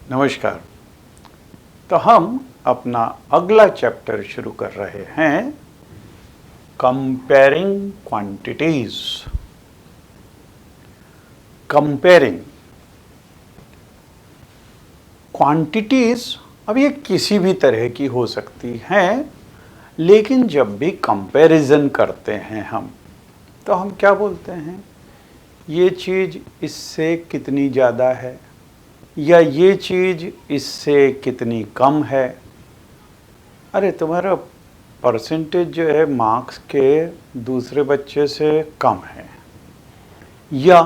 नमस्कार। तो हम अपना अगला चैप्टर शुरू कर रहे हैं, कंपेयरिंग क्वांटिटीज। कंपेयरिंग क्वांटिटीज, अब ये किसी भी तरह की हो सकती हैं, लेकिन जब भी कंपैरिजन करते हैं हम, तो हम क्या बोलते हैं? ये चीज़ इससे कितनी ज़्यादा है, या ये चीज़ इससे कितनी कम है। अरे तुम्हारा परसेंटेज जो है मार्क्स के दूसरे बच्चे से कम है, या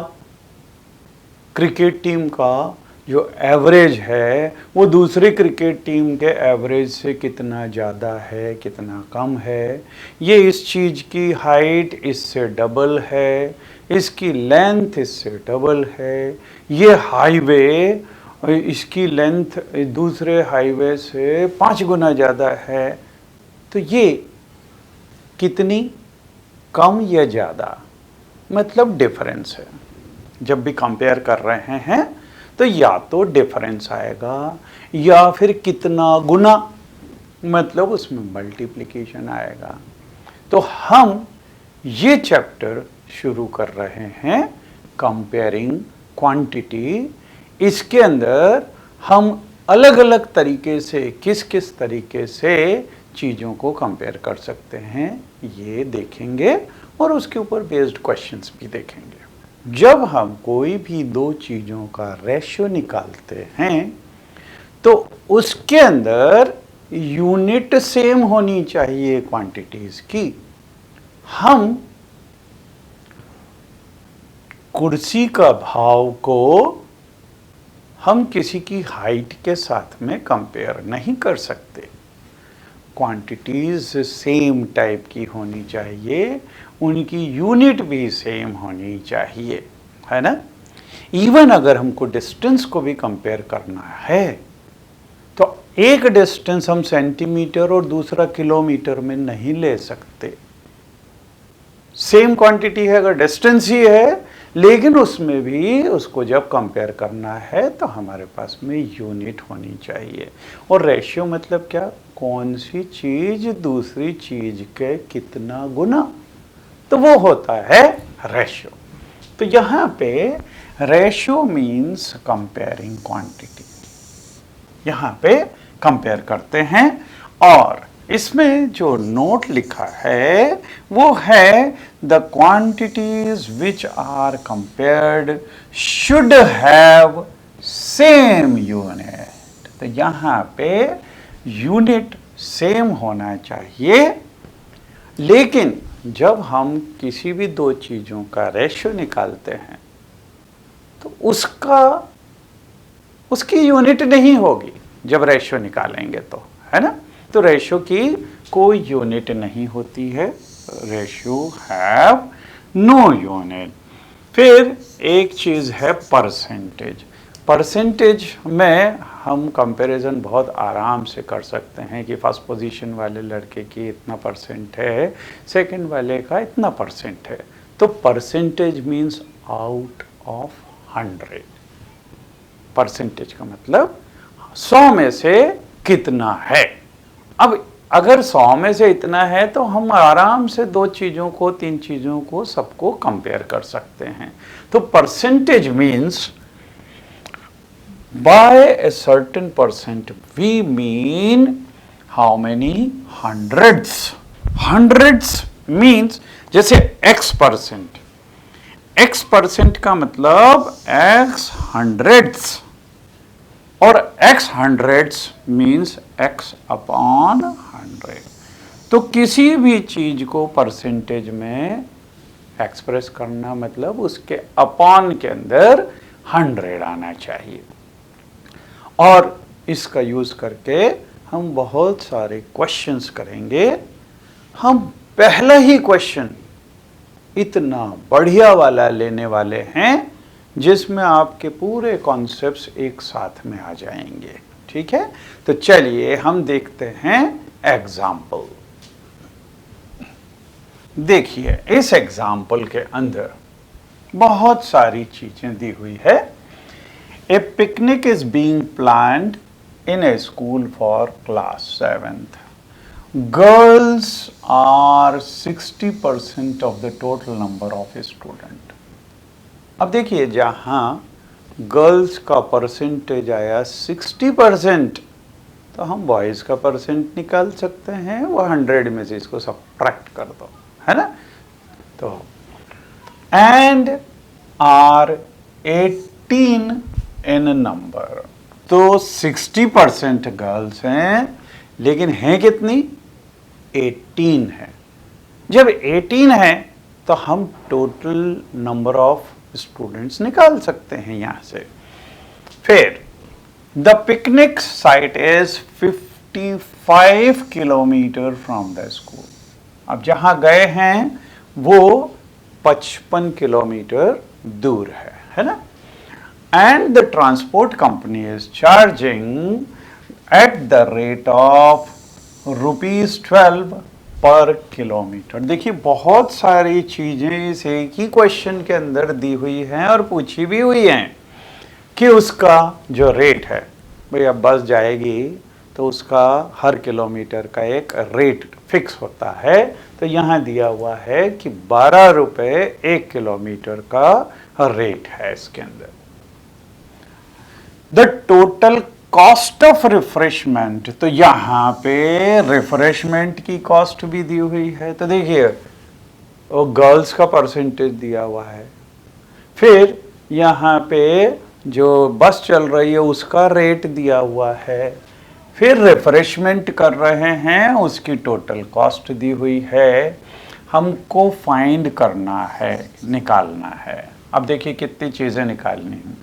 क्रिकेट टीम का जो एवरेज है वो दूसरे क्रिकेट टीम के एवरेज से कितना ज़्यादा है, कितना कम है। ये इस चीज़ की हाइट इससे डबल है, इसकी लेंथ इससे डबल है, ये हाईवे इसकी लेंथ दूसरे हाईवे से 5 गुना ज़्यादा है। तो ये कितनी कम या ज़्यादा, मतलब डिफरेंस है। जब भी कंपेयर कर रहे हैं तो या तो डिफरेंस आएगा, या फिर कितना गुना, मतलब उसमें मल्टीप्लिकेशन आएगा। तो हम ये चैप्टर शुरू कर रहे हैं, कंपेयरिंग क्वांटिटी। इसके अंदर हम अलग अलग तरीके से किस किस तरीके से चीज़ों को कंपेयर कर सकते हैं ये देखेंगे, और उसके ऊपर बेस्ड क्वेश्चंस भी देखेंगे। जब हम कोई भी दो चीज़ों का रेशियो निकालते हैं तो उसके अंदर यूनिट सेम होनी चाहिए क्वांटिटीज की। हम कुर्सी का भाव को हम किसी की हाइट के साथ में कंपेयर नहीं कर सकते। क्वांटिटीज सेम टाइप की होनी चाहिए, उनकी यूनिट भी सेम होनी चाहिए, है ना। इवन अगर हमको डिस्टेंस को भी कंपेयर करना है तो एक डिस्टेंस हम सेंटीमीटर और दूसरा किलोमीटर में नहीं ले सकते। सेम क्वांटिटी है, अगर डिस्टेंस ही है, लेकिन उसमें भी उसको जब कंपेयर करना है तो हमारे पास में यूनिट होनी चाहिए। और रेशियो मतलब क्या? कौन सी चीज दूसरी चीज के कितना गुना, तो वो होता है रेशियो। तो यहाँ पे रेशियो मीन्स कंपेयरिंग क्वांटिटी। यहाँ पे कंपेयर करते हैं, और इसमें जो नोट लिखा है वो है the quantities which are compared should have same unit. तो यहाँ पे यूनिट सेम होना चाहिए, लेकिन जब हम किसी भी दो चीज़ों का रेशियो निकालते हैं तो उसकी यूनिट नहीं होगी जब रेशियो निकालेंगे तो, है ना। तो रेशियो की कोई यूनिट नहीं होती है, रेशियो हैव नो यूनिट। फिर एक चीज़ है परसेंटेज। परसेंटेज में हम कंपैरिजन बहुत आराम से कर सकते हैं कि फर्स्ट पोजीशन वाले लड़के की इतना परसेंट है, सेकंड वाले का इतना परसेंट है। तो percentage means out of 100। Percentage का मतलब 100 में से कितना है। अब अगर 100 में से इतना है तो हम आराम से दो चीज़ों को, तीन चीज़ों को, सबको कंपेयर कर सकते हैं। तो percentage means by a certain percent we mean how many hundreds. Hundreds means जैसे x%, x% का मतलब x hundreds, और x hundreds means x upon 100। तो किसी भी चीज को परसेंटेज में एक्सप्रेस करना मतलब उसके अपॉन के अंदर 100 आना चाहिए। और इसका यूज करके हम बहुत सारे क्वेश्चंस करेंगे। हम पहला ही क्वेश्चन इतना बढ़िया वाला लेने वाले हैं जिसमें आपके पूरे कॉन्सेप्ट्स एक साथ में आ जाएंगे, ठीक है। तो चलिए हम देखते हैं एग्जाम्पल। देखिए इस एग्जाम्पल के अंदर बहुत सारी चीजें दी हुई है। A picnic is being planned in a school for class 7th. Girls are 60% of the total number of students. अब देखिए जहाँ गर्ल्स का परसेंटेज आया 60%, तो हम बॉयज़ का परसेंट निकाल सकते हैं, वो 100 में से इसको सब्ट्रैक्ट कर दो, है ना। तो एंड आर 18 इन नंबर, तो 60% गर्ल्स हैं, लेकिन हैं कितनी, 18 है। जब 18 है तो हम टोटल नंबर ऑफ स्टूडेंट्स निकाल सकते हैं यहां से। फिर the picnic site is 55 kilometre from the school. अब जहां गए हैं वो 55 किलोमीटर दूर है ना। And the transport company is charging at the rate of ₹12 पर किलोमीटर। देखिए बहुत सारी चीजें इस एक ही क्वेश्चन के अंदर दी हुई हैं और पूछी भी हुई हैं कि उसका जो रेट है, भाई अब बस जाएगी तो उसका हर किलोमीटर का एक रेट फिक्स होता है। तो यहाँ दिया हुआ है कि 12 रुपये 1 किलोमीटर का रेट है इसके अंदर। The total cost of refreshment, तो यहाँ पे रिफ्रेशमेंट की कॉस्ट भी दी हुई है। तो देखिए वो गर्ल्स का परसेंटेज दिया हुआ है, फिर यहाँ पे जो बस चल रही है उसका रेट दिया हुआ है, फिर रिफ्रेशमेंट कर रहे हैं उसकी टोटल कॉस्ट दी हुई है। हमको फाइंड करना है, निकालना है। अब देखिए कितनी चीज़ें निकालनी हैं।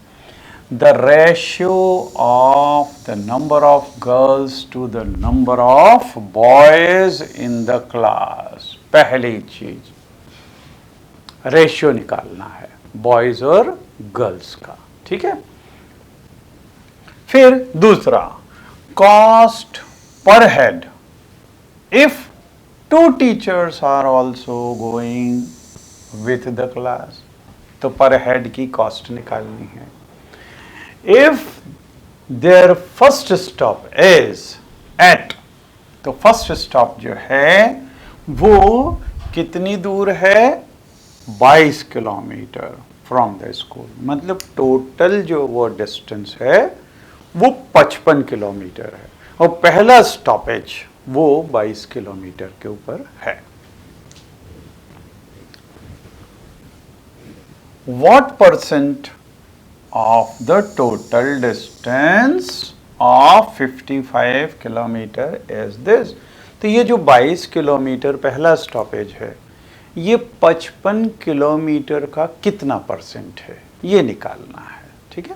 The ratio of the number of girls to the number of boys in the class, पहली चीज रेशियो निकालना है बॉयज और गर्ल्स का, ठीक है। फिर दूसरा cost per head, if 2 teachers are also going with the class, तो पर हेड की कॉस्ट निकालनी है। If their first stop is at, तो फर्स्ट स्टॉप जो है वो कितनी दूर है, 22 किलोमीटर फ्रॉम द स्कूल। मतलब टोटल जो वो डिस्टेंस है वो 55 किलोमीटर है और पहला स्टॉपेज वो 22 किलोमीटर के ऊपर है। What percent of the total distance of 55 kilometre is this? तो ये जो 22 किलोमीटर पहला स्टॉपेज है, ये 55 किलोमीटर का कितना परसेंट है ये निकालना है, ठीक है।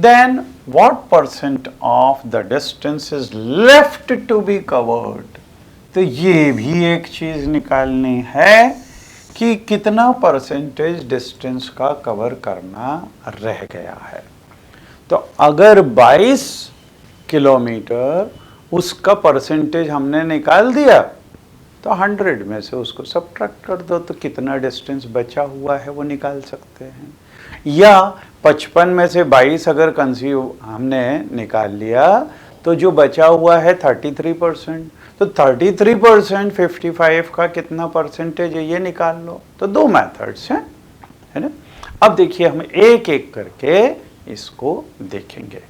Then what percent of the distance is left to be covered? तो ये भी एक चीज निकालनी है कि कितना परसेंटेज डिस्टेंस का कवर करना रह गया है। तो अगर 22 किलोमीटर उसका परसेंटेज हमने निकाल दिया तो 100 में से उसको सब्ट्रैक्ट कर दो, तो कितना डिस्टेंस बचा हुआ है वो निकाल सकते हैं। या 55 में से 22 अगर कंसीव हमने निकाल लिया तो जो बचा हुआ है 33%, तो 33% 55 का कितना परसेंटेज है ये निकाल लो। तो 2 मेथड्स हैं, है ना। अब देखिए हम एक एक करके इसको देखेंगे।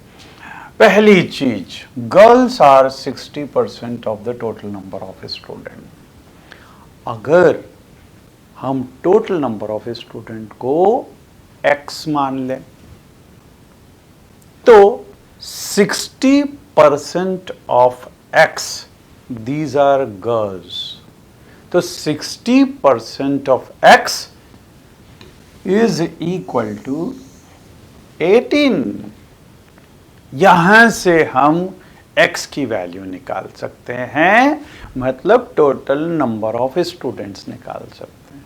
पहली चीज, girls are 60% of the total number of student. अगर हम टोटल नंबर ऑफ स्टूडेंट को x मान लें तो 60% of x, these are girls, तो 60% of x is equal to 18। यहां से हम x की वैल्यू निकाल सकते हैं, मतलब टोटल नंबर ऑफ स्टूडेंट्स निकाल सकते हैं।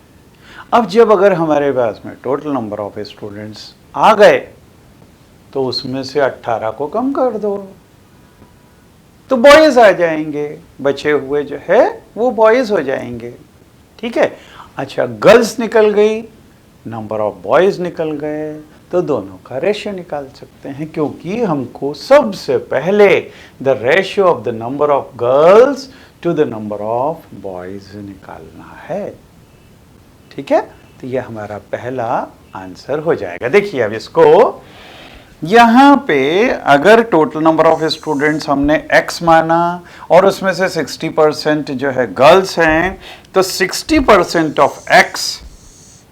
अब जब अगर हमारे पास में टोटल नंबर ऑफ स्टूडेंट्स आ गए तो उसमें से 18 को कम कर दो तो बॉयज आ जाएंगे, बचे हुए जो है वो बॉयज हो जाएंगे, ठीक है। अच्छा गर्ल्स निकल गई नंबर ऑफ बॉयज़ निकल गए, तो दोनों का रेशियो निकाल सकते हैं, क्योंकि हमको सबसे पहले the ratio of the number of girls to the number of boys निकालना है। ठीक है, तो ये हमारा पहला आंसर हो जाएगा। देखिए अब इसको यहाँ पे अगर टोटल नंबर ऑफ स्टूडेंट्स हमने x माना और उसमें से 60% जो है गर्ल्स हैं, तो 60% ऑफ x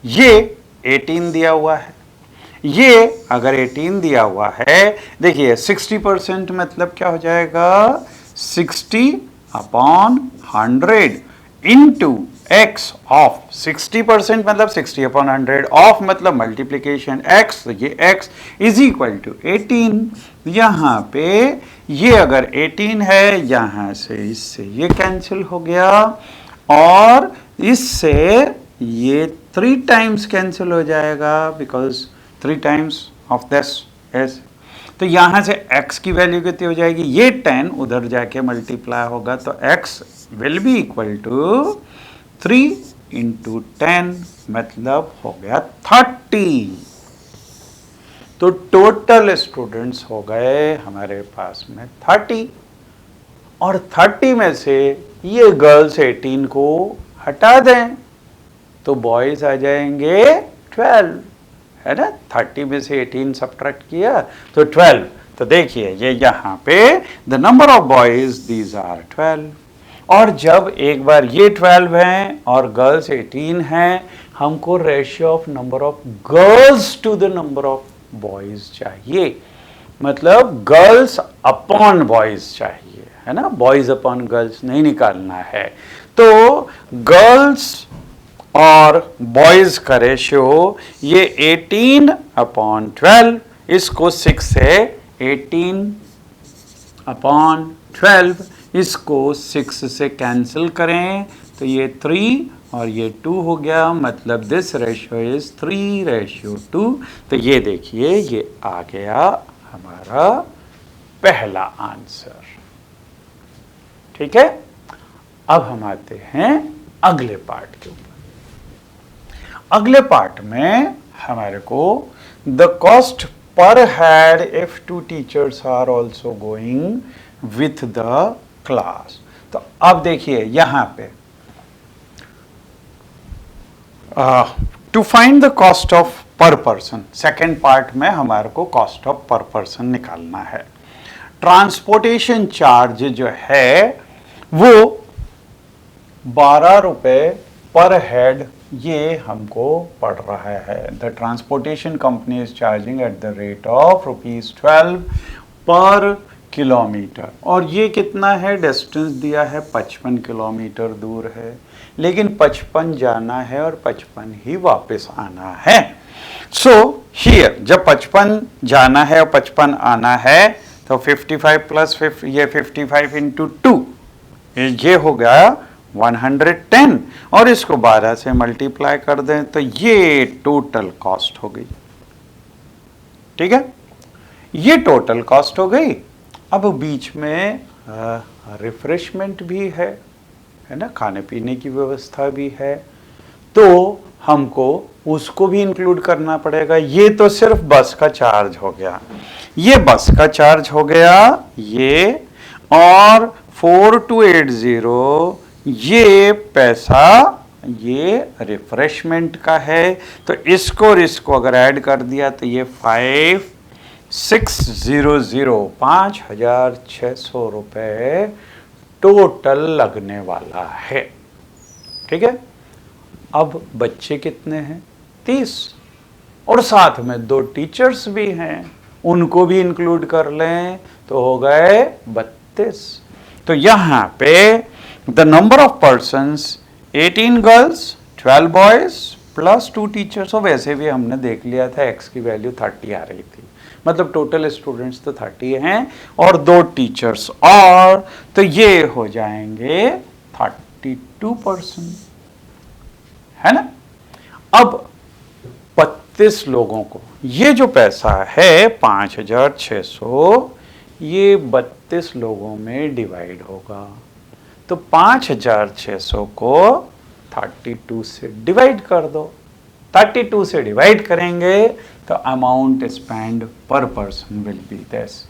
ये 18 दिया हुआ है। ये अगर 18 दिया हुआ है, देखिए 60% मतलब क्या हो जाएगा, 60/100 इंटू x ऑफ 60% मतलब 60/100 ऑफ मतलब मल्टीप्लीकेशन x, तो ये x इज इक्वल टू 18। यहाँ पे ये अगर 18 है, यहाँ से इससे ये कैंसिल हो गया और इससे ये 3 टाइम्स कैंसिल हो जाएगा, because 3 times of this is, तो यहाँ से x की वैल्यू कितनी हो जाएगी, ये 10 उधर जाके मल्टीप्लाई होगा, तो x will be equal to 3 into 10 मतलब हो गया 30। तो टोटल स्टूडेंट्स हो गए हमारे पास में 30, और 30 में से ये गर्ल्स 18 को हटा दें तो बॉयज आ जाएंगे 12, है ना। 30 में से 18 सब्ट्रैक्ट किया तो 12, तो देखिए ये यहाँ पे the number of boys these are 12, और जब एक बार ये 12 हैं और गर्ल्स 18 हैं, हमको ratio of number of girls to the number of boys चाहिए, मतलब गर्ल्स अपॉन बॉयज चाहिए, है ना, बॉयज अपॉन गर्ल्स नहीं निकालना है। तो गर्ल्स और बॉयज का रेशियो ये 18/12, इसको 6 से 18/12, इसको 6 से कैंसिल करें तो ये 3 और ये 2 हो गया, मतलब दिस रेशियो इज 3:2। तो ये देखिए ये आ गया हमारा पहला आंसर। ठीक है, अब हम आते हैं अगले पार्ट के ऊपर। अगले पार्ट में हमारे को the cost per head if 2 teachers are also going with the class. तो अब देखिए यहां पे to find the cost of per person, second part में हमारे को कॉस्ट ऑफ पर पर्सन निकालना है। ट्रांसपोर्टेशन चार्ज जो है वो 12 रुपए पर हेड ये हमको पड़ रहा है। The transportation company is charging at the rate of ₹12 पर किलोमीटर, और ये कितना है, डिस्टेंस दिया है 55 किलोमीटर दूर है, लेकिन 55 जाना है और 55 ही वापस आना है। सो हियर जब 55 जाना है और 55 आना है तो 55 प्लस ये 55 इंटू 2 ये हो गया 110, और इसको 12 से मल्टीप्लाई कर दें तो ये टोटल कॉस्ट हो गई। ठीक है, ये टोटल कॉस्ट हो गई। अब बीच में रिफ्रेशमेंट भी है ना, खाने पीने की व्यवस्था भी है, तो हमको उसको भी इंक्लूड करना पड़ेगा। ये तो सिर्फ बस का चार्ज हो गया, ये बस का चार्ज हो गया ये, और 4280 ये पैसा ये रिफ्रेशमेंट का है, तो इसको और इसको अगर ऐड कर दिया तो ये 5600 5,600 रुपये टोटल लगने वाला है। ठीक है, अब बच्चे कितने हैं, 30, और साथ में 2 टीचर्स भी हैं, उनको भी इंक्लूड कर लें तो हो गए 32। तो यहाँ पे the number of persons 18 girls 12 boys plus 2 teachers, और वैसे भी हमने देख लिया था x की वैल्यू 30 आ रही थी, मतलब टोटल स्टूडेंट्स तो 30 हैं और 2 टीचर्स, और तो ये हो जाएंगे 32%, है ना। अब 32 लोगों को ये जो पैसा है 5,600 ये 32 लोगों में डिवाइड होगा, तो 5,600 को 32 से डिवाइड कर दो, 32 से डिवाइड करेंगे तो अमाउंट स्पेंड पर पर्सन विल बी दिस।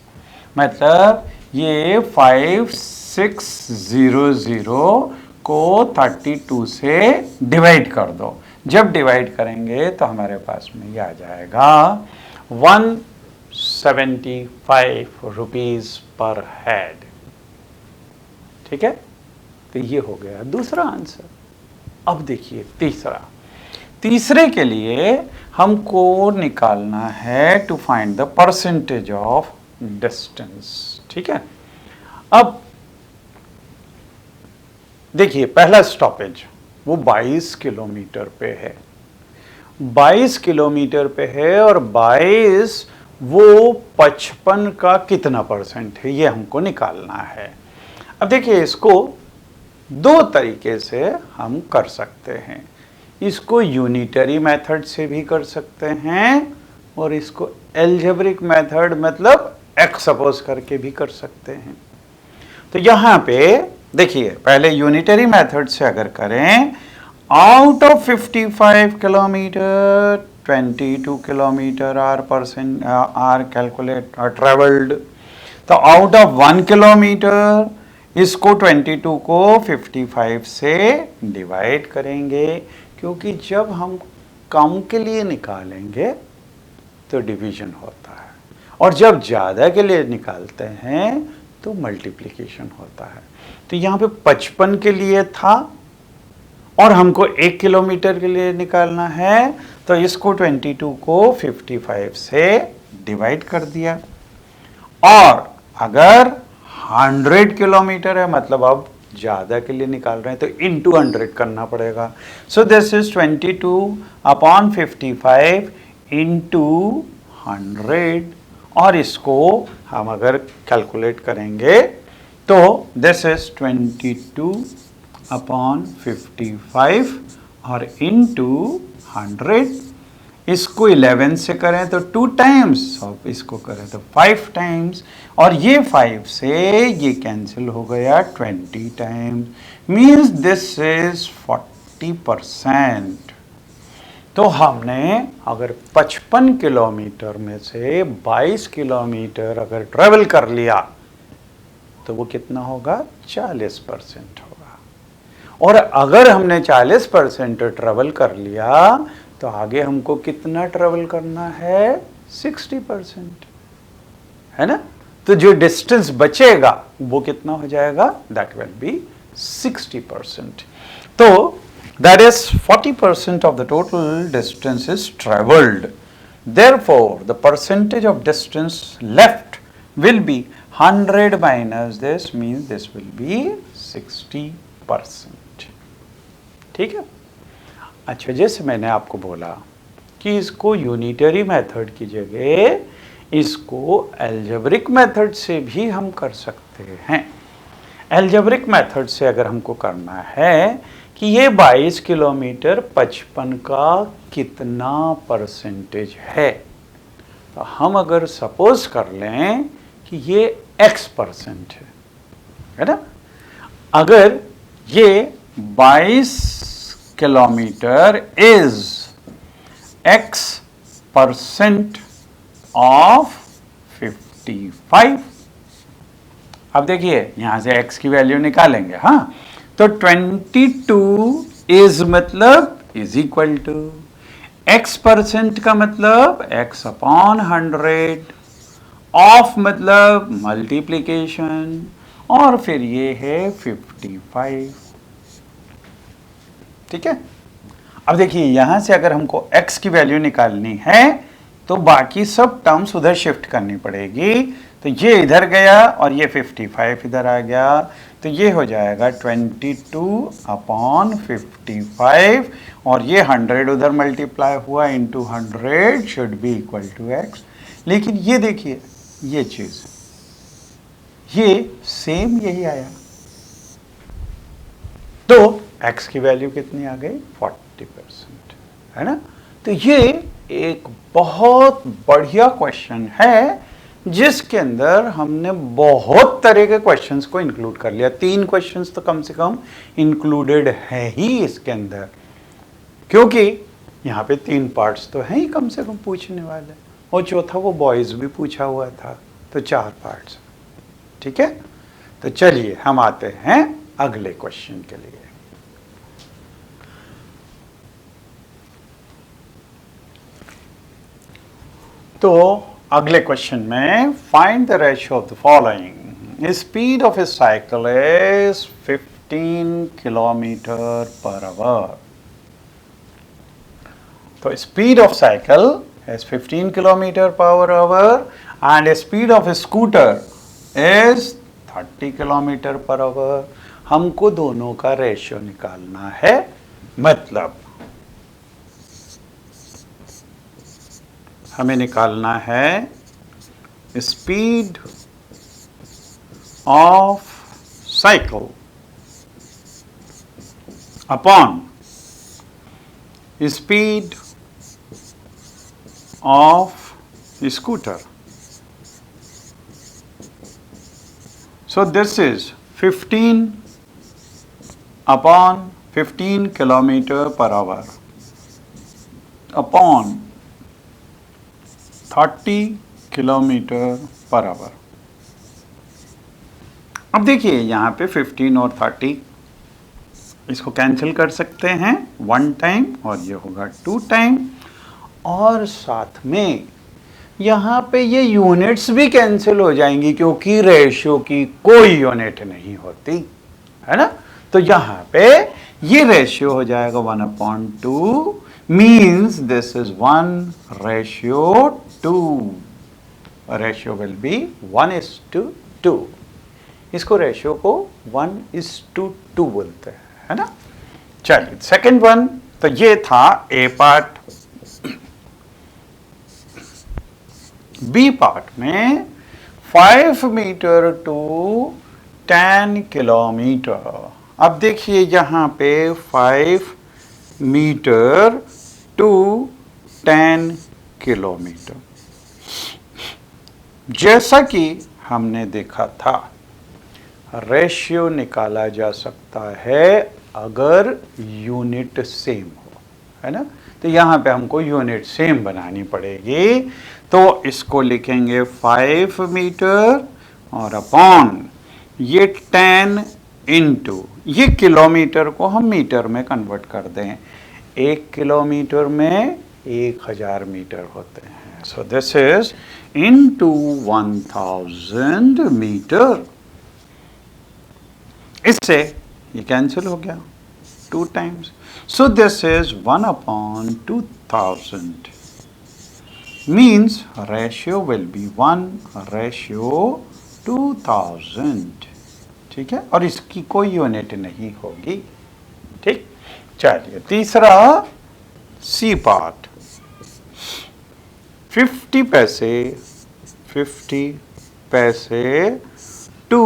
मतलब ये 5600 को 32 से डिवाइड कर दो। जब डिवाइड करेंगे तो हमारे पास में ये आ जाएगा 175 रुपीज पर हेड। ठीक है, तो ये हो गया दूसरा आंसर। अब देखिए तीसरे के लिए हमको निकालना है to find the percentage of distance. ठीक है, अब देखिए पहला स्टॉपेज वो 22 किलोमीटर पे है, 22 किलोमीटर पे है और 22 वो 55 का कितना परसेंट है ये हमको निकालना है। अब देखिए इसको दो तरीके से हम कर सकते हैं। इसको यूनिटरी मेथड से भी कर सकते हैं और इसको एल्जेब्रिक मेथड मतलब एक्स सपोज करके भी कर सकते हैं। तो यहाँ पे देखिए पहले यूनिटरी मेथड से अगर करें, out of 55 kilometre 22 kilometre are calculate travelled. तो आउट ऑफ 1 किलोमीटर इसको 22 को 55 से डिवाइड करेंगे, क्योंकि जब हम कम के लिए निकालेंगे तो डिवीजन होता है और जब ज़्यादा के लिए निकालते हैं तो मल्टीप्लिकेशन होता है। तो यहाँ पे 55 के लिए था और हमको 1 किलोमीटर के लिए निकालना है, तो इसको 22 को 55 से डिवाइड कर दिया। और अगर 100 किलोमीटर है, मतलब अब ज़्यादा के लिए निकाल रहे हैं, तो इंटू 100 करना पड़ेगा। सो दिस इज 22 अपॉन 55 इंटू 100। और इसको हम अगर कैलकुलेट करेंगे तो दिस इज 22 अपॉन 55 और इंटू 100। इसको 11 से करें तो 2 टाइम्स और इसको करें तो 5 टाइम्स, और ये 5 से ये कैंसिल हो गया 20 टाइम्स, मीन्स दिस इज 40%। तो हमने अगर 55 किलोमीटर में से 22 किलोमीटर अगर ट्रेवल कर लिया तो वो कितना होगा, 40% होगा। और अगर हमने 40% ट्रेवल कर लिया तो आगे हमको कितना ट्रेवल करना है, 60%, है ना। तो जो डिस्टेंस बचेगा वो कितना हो जाएगा, दैट विल बी 60%। तो that is 40% of the total distance is traveled. Therefore, the percentage of distance left will be 100 minus this, means this will be 60%. ठीक है। अच्छा, जैसे मैंने आपको बोला कि इसको यूनिटरी मेथड की जगह इसको एल्जेब्रिक मेथड से भी हम कर सकते हैं। एल्जेब्रिक मेथड से अगर हमको करना है कि ये 22 किलोमीटर 55 का कितना परसेंटेज है, तो हम अगर सपोज कर लें कि ये x% है ना। अगर ये 22 किलोमीटर इज x% ऑफ 55। अब देखिए यहां से x की वैल्यू निकालेंगे। हाँ, तो 22 इज मतलब इज इक्वल टू x% का मतलब x अपॉन 100, ऑफ मतलब मल्टीप्लीकेशन, और फिर ये है 55। ठीक है। अब देखिए यहां से अगर हमको x की वैल्यू निकालनी है तो बाकी सब टर्म्स उधर शिफ्ट करनी पड़ेगी। तो ये इधर गया और ये 55 इधर आ गया, तो ये हो जाएगा 22 अपॉन 55, और ये 100 उधर मल्टीप्लाई हुआ into 100 should be equal to x। लेकिन ये देखिए ये चीज, ये सेम यही आया, तो x की वैल्यू कितनी आ गई, 40%, है ना। तो ये एक बहुत बढ़िया क्वेश्चन है जिसके अंदर हमने बहुत तरह के क्वेश्चंस को इंक्लूड कर लिया। 3 क्वेश्चंस तो कम से कम इंक्लूडेड है ही इसके अंदर, क्योंकि यहाँ पे 3 पार्ट्स तो हैं ही कम से कम पूछने वाले, और चौथा वो बॉयज़ भी पूछा हुआ था, तो 4 पार्ट्स। ठीक है, तो चलिए हम आते हैं अगले क्वेश्चन के लिए। तो अगले क्वेश्चन में find the ratio of the following. Speed of a cycle is 15 kilometre per hour. तो speed of cycle is 15 kilometer per hour and speed of a scooter is 30 kilometer per hour। हमको दोनों का ratio निकालना है, मतलब हमें निकालना है speed of cycle upon speed of scooter. So this is 15 upon 15 kilometer per hour upon 30 kilometer per hour। अब देखिए यहाँ पे 15 और 30 इसको कैंसिल कर सकते हैं 1 टाइम, और ये होगा 2 टाइम, और साथ में यहाँ पे ये यूनिट्स भी कैंसिल हो जाएंगी क्योंकि रेशियो की कोई यूनिट नहीं होती है ना। तो यहाँ पे ये रेशियो हो जाएगा 1/2, means this is 1:2। Ratio will be 1:2। इसको रेशियो को 1:2 बोलते हैं, है ना। चलिए सेकंड वन, तो ये था ए पार्ट। बी पार्ट में 5 मीटर टू 10 किलोमीटर। अब देखिए यहाँ पे 5 मीटर टू 10 किलोमीटर। जैसा कि हमने देखा था, रेशियो निकाला जा सकता है अगर यूनिट सेम हो, है ना। तो यहाँ पे हमको यूनिट सेम बनानी पड़ेगी, तो इसको लिखेंगे 5 मीटर और अपॉन ये 10 इंटू, ये किलोमीटर को हम मीटर में कन्वर्ट कर दें। 1 किलोमीटर में 1000 मीटर होते हैं। So this is into 1000 metre. इससे ये कैंसिल हो गया 2 times. So this is 1/2000, means ratio will be 1:2000। ठीक है, और इसकी कोई यूनिट नहीं होगी। ठीक, चलिए तीसरा सी पार्ट। 50 पैसे टू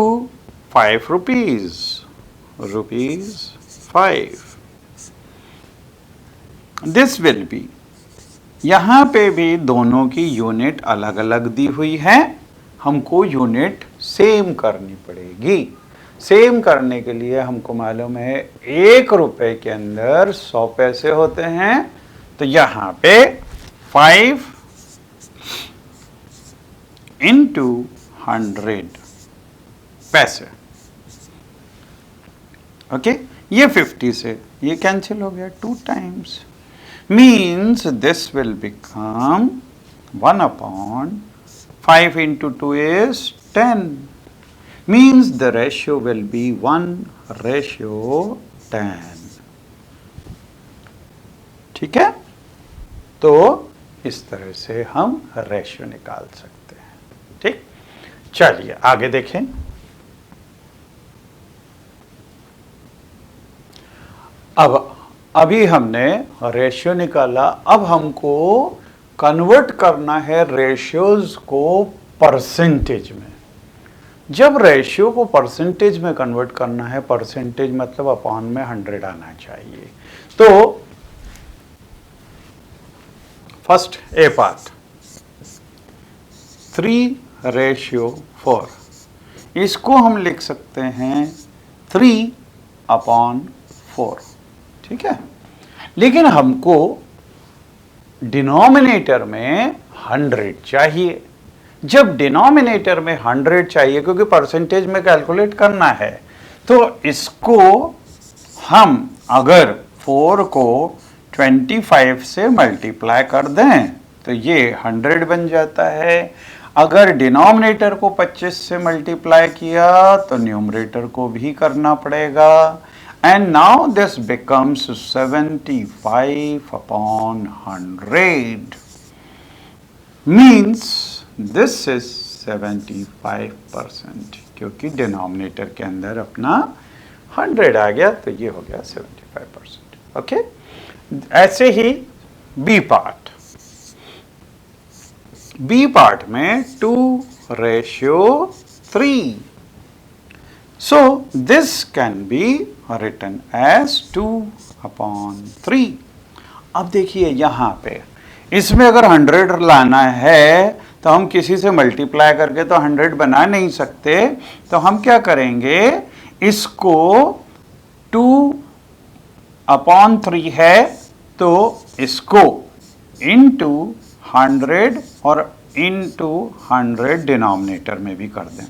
5 रुपीज, ₹5। दिस विल बी, यहाँ पे भी दोनों की यूनिट अलग अलग दी हुई है, हमको यूनिट सेम करनी पड़ेगी। सेम करने के लिए हमको मालूम है 1 रुपए के अंदर 100 पैसे होते हैं, तो यहाँ पे 5 इंटू 100 पैसे। ओके, ये 50 से ये कैंसिल हो गया 2 times, means this will become 1/5 into 2 is 10, means the ratio will be 1:10। ठीक है, तो इस तरह से हम रेशियो निकाल सकते हैं। ठीक, चलिए आगे देखें। अब अभी हमने रेशियो निकाला, अब हमको कन्वर्ट करना है रेशियोज को परसेंटेज में। जब रेशियो को परसेंटेज में कन्वर्ट करना है, परसेंटेज मतलब अपॉन में 100 आना चाहिए। तो फर्स्ट ए पार्ट 3:4, इसको हम लिख सकते हैं 3/4। ठीक है, लेकिन हमको डिनोमिनेटर में 100 चाहिए। जब डिनोमिनेटर में 100 चाहिए, क्योंकि परसेंटेज में कैलकुलेट करना है, तो इसको हम अगर 4 को 25 से मल्टीप्लाई कर दें तो ये 100 बन जाता है। अगर डिनोमिनेटर को 25 से मल्टीप्लाई किया तो न्यूमरेटर को भी करना पड़ेगा। And now this becomes 75 upon 100 means this is 75%, क्योंकि डिनोमिनेटर के अंदर अपना 100 आ गया तो ये हो गया 75%। ओके, ऐसे ही बी पार्ट। बी पार्ट में 2:3, so this can be written as 2/3। अब देखिए यहां पे इसमें अगर 100 लाना है तो हम किसी से मल्टीप्लाई करके तो 100 बना नहीं सकते, तो हम क्या करेंगे, इसको 2/3 है तो इसको इंटू 100 और इंटू 100 डिनोमिनेटर में भी कर दें।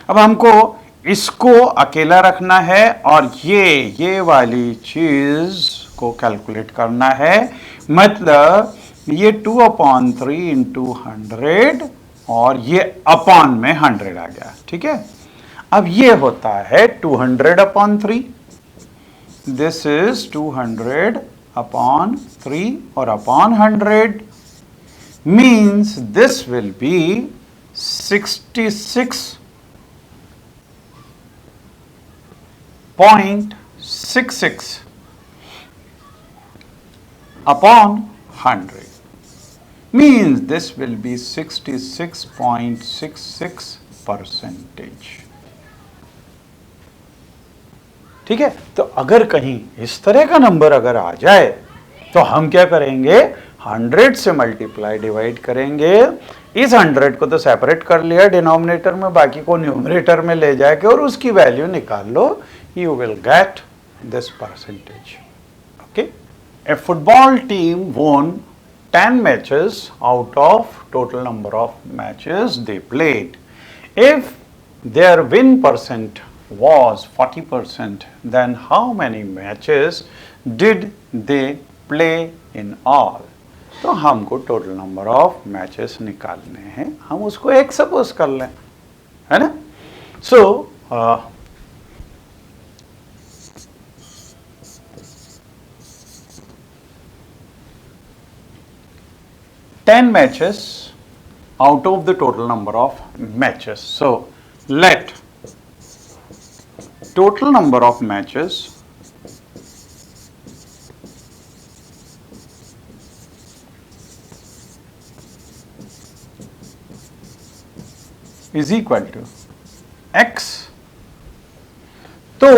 अब हमको इसको अकेला रखना है और ये वाली चीज को कैलकुलेट करना है, मतलब ये 2/3 इंटू 100 और ये अपॉन में 100 आ गया। ठीक है, अब ये होता है 200/3, दिस इज 200/3 और upon 100 means this will be 66.66 upon 100 means this will be 66.66%। ठीक है, तो अगर कहीं इस तरह का नंबर अगर आ जाए तो हम क्या करेंगे, 100 से मल्टीप्लाई डिवाइड करेंगे। इस 100 को तो सेपरेट कर लिया डिनोमिनेटर में, बाकी को न्यूमरेटर में ले जाके और उसकी वैल्यू निकाल लो, you will get this percentage. Okay, a football team won 10 matches out of total number of matches they played. If their win percent was 40%, then how many matches did they play in all? तो हमको total number of matches निकालने हैं, हम उसको एक suppose कर लें, है ना। सो 10 matches out of the total number of matches. So let total number of matches is equal to x। तो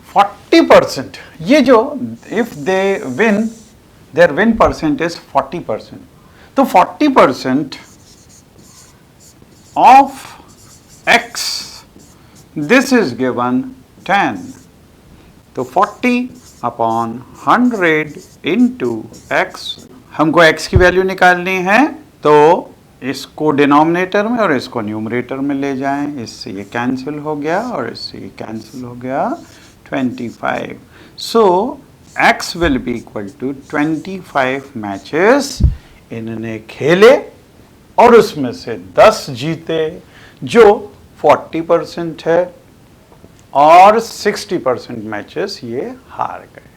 40%, ये जो if they win, their win percent is 40%, तो 40% of x, this is given 10, तो 40/100 into x, हमको x की value निकालनी है, तो इसको डिनोमिनेटर में और इसको न्यूमरेटर में ले जाएं, इससे ये कैंसिल हो गया और इससे ये कैंसिल हो गया, 25। So x will be equal to 25 matches इन्होंने खेले और उसमें से 10 जीते, जो 40% है, और 60% मैचेस ये हार गए।